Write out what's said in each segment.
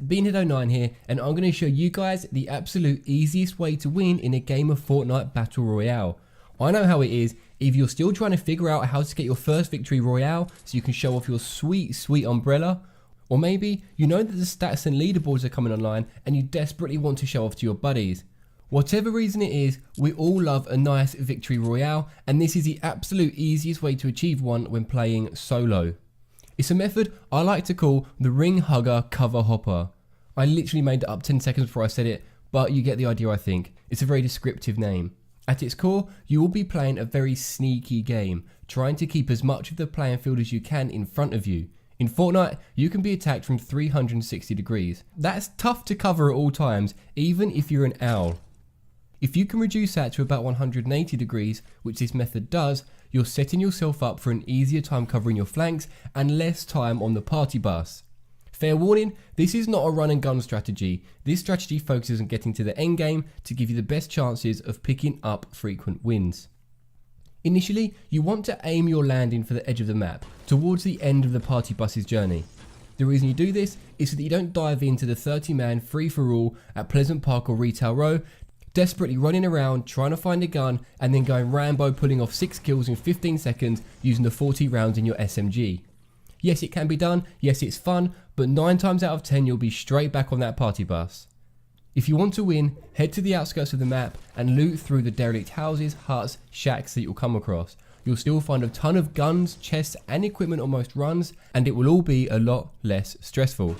Beanhead09 here, and I'm going to show you guys the absolute easiest way to win in a game of Fortnite Battle Royale. I know how it is. If you're still trying to figure out how to get your first victory royale so you can show off your sweet umbrella, or maybe you know that the stats and leaderboards are coming online and you desperately want to show off to your buddies. Whatever reason it is, we all love a nice victory royale, and this is the absolute easiest way to achieve one when playing solo. It's a method I like to call the ring hugger cover hopper. I literally made it up 10 seconds before I said it, but you get the idea I think. It's a very descriptive name. At its core, you will be playing a very sneaky game, trying to keep as much of the playing field as you can in front of you. In Fortnite, you can be attacked from 360 degrees. That's tough to cover at all times, even if you're an owl. If you can reduce that to about 180 degrees, which this method does, you're setting yourself up for an easier time covering your flanks and less time on the party bus. Fair warning, this is not a run and gun strategy. This strategy focuses on getting to the end game to give you the best chances of picking up frequent wins. Initially, you want to aim your landing for the edge of the map, towards the end of the party bus's journey. The reason you do this is so that you don't dive into the 30-man free-for-all at Pleasant Park or Retail Row, desperately running around trying to find a gun and then going Rambo pulling off 6 kills in 15 seconds using the 40 rounds in your SMG. Yes, it can be done, yes it's fun, but 9 times out of 10 you'll be straight back on that party bus. If you want to win, head to the outskirts of the map and loot through the derelict houses, huts, shacks that you'll come across. You'll still find a ton of guns, chests and equipment on most runs, and it will all be a lot less stressful.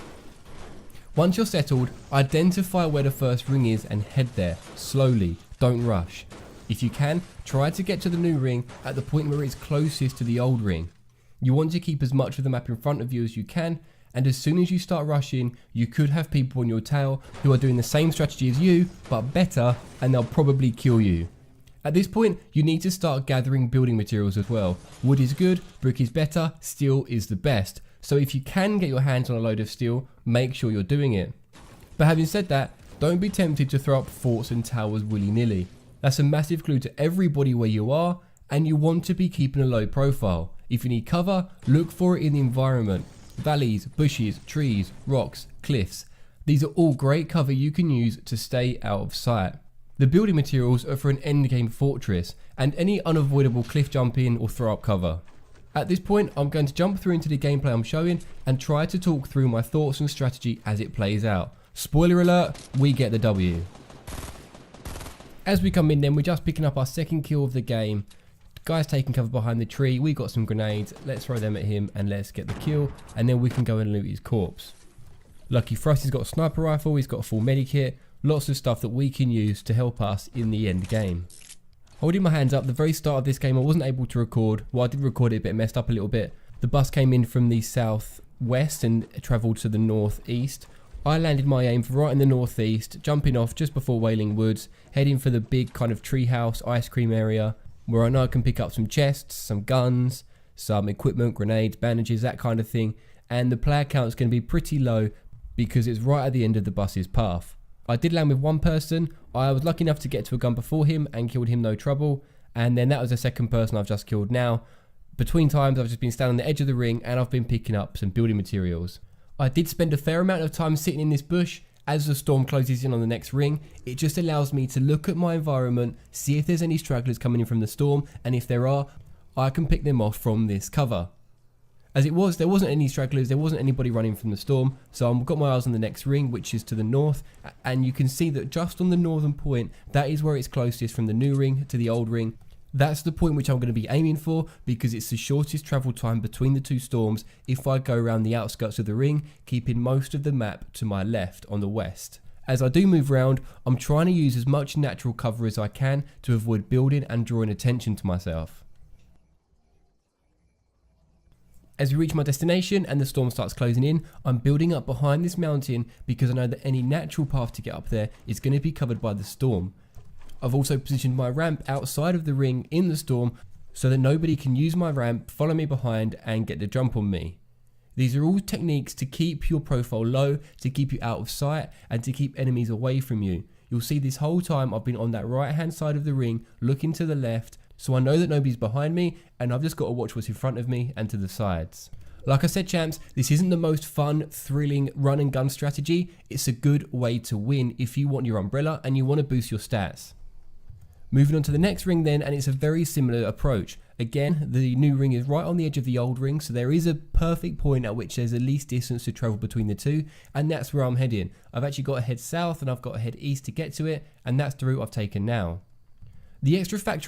Once you're settled, identify where the first ring is and head there, slowly, don't rush. If you can, try to get to the new ring at the point where it's closest to the old ring. You want to keep as much of the map in front of you as you can, and as soon as you start rushing, you could have people on your tail who are doing the same strategy as you, but better, and they'll probably kill you. At this point, you need to start gathering building materials as well. Wood is good, brick is better, steel is the best. So if you can get your hands on a load of steel, make sure you're doing it. But having said that, don't be tempted to throw up forts and towers willy-nilly. That's a massive clue to everybody where you are, and you want to be keeping a low profile. If you need cover, look for it in the environment. Valleys, bushes, trees, rocks, cliffs. These are all great cover you can use to stay out of sight. The building materials are for an endgame fortress, and any unavoidable cliff jumping or throw up cover. At this point, I'm going to jump through into the gameplay I'm showing and try to talk through my thoughts and strategy as it plays out. Spoiler alert, we get the W. As we come in then, we're just picking up our second kill of the game. The guy's taking cover behind the tree, we got some grenades, let's throw them at him and let's get the kill, and then we can go and loot his corpse. Lucky for us, he's got a sniper rifle, he's got a full medikit, lots of stuff that we can use to help us in the end game. Holding my hands up, the very start of this game I wasn't able to record. Well, I did record it, but it messed up a little bit. The bus came in from the southwest and travelled to the northeast. I landed my aim right in the northeast, jumping off just before Wailing Woods, heading for the big kind of treehouse ice cream area, where I know I can pick up some chests, some guns, some equipment, grenades, bandages, that kind of thing. And the player count is going to be pretty low because it's right at the end of the bus's path. I did land with one person. I was lucky enough to get to a gun before him and killed him no trouble, and then that was the second person I've just killed now. Between times I've just been standing on the edge of the ring and I've been picking up some building materials. I did spend a fair amount of time sitting in this bush. As the storm closes in on the next ring, it just allows me to look at my environment, see if there's any stragglers coming in from the storm, and if there are, I can pick them off from this cover. As it was, there wasn't any stragglers, there wasn't anybody running from the storm, so I've got my eyes on the next ring, which is to the north, and you can see that just on the northern point, that is where it's closest from the new ring to the old ring. That's the point which I'm going to be aiming for, because it's the shortest travel time between the two storms if I go around the outskirts of the ring, keeping most of the map to my left on the west. As I do move around, I'm trying to use as much natural cover as I can to avoid building and drawing attention to myself. As we reach my destination and the storm starts closing in, I'm building up behind this mountain because I know that any natural path to get up there is going to be covered by the storm. I've also positioned my ramp outside of the ring in the storm so that nobody can use my ramp, follow me behind and get the jump on me. These are all techniques to keep your profile low, to keep you out of sight and to keep enemies away from you. You'll see this whole time I've been on that right hand side of the ring looking to the left, so I know that nobody's behind me and I've just got to watch what's in front of me and to the sides. Like I said, champs, this isn't the most fun, thrilling run and gun strategy. It's a good way to win if you want your umbrella and you want to boost your stats. Moving on to the next ring then, and it's a very similar approach. Again, the new ring is right on the edge of the old ring, so there is a perfect point at which there's the least distance to travel between the two, and that's where I'm heading. I've actually got to head south and I've got to head east to get to it, and that's the route I've taken now. The extra factor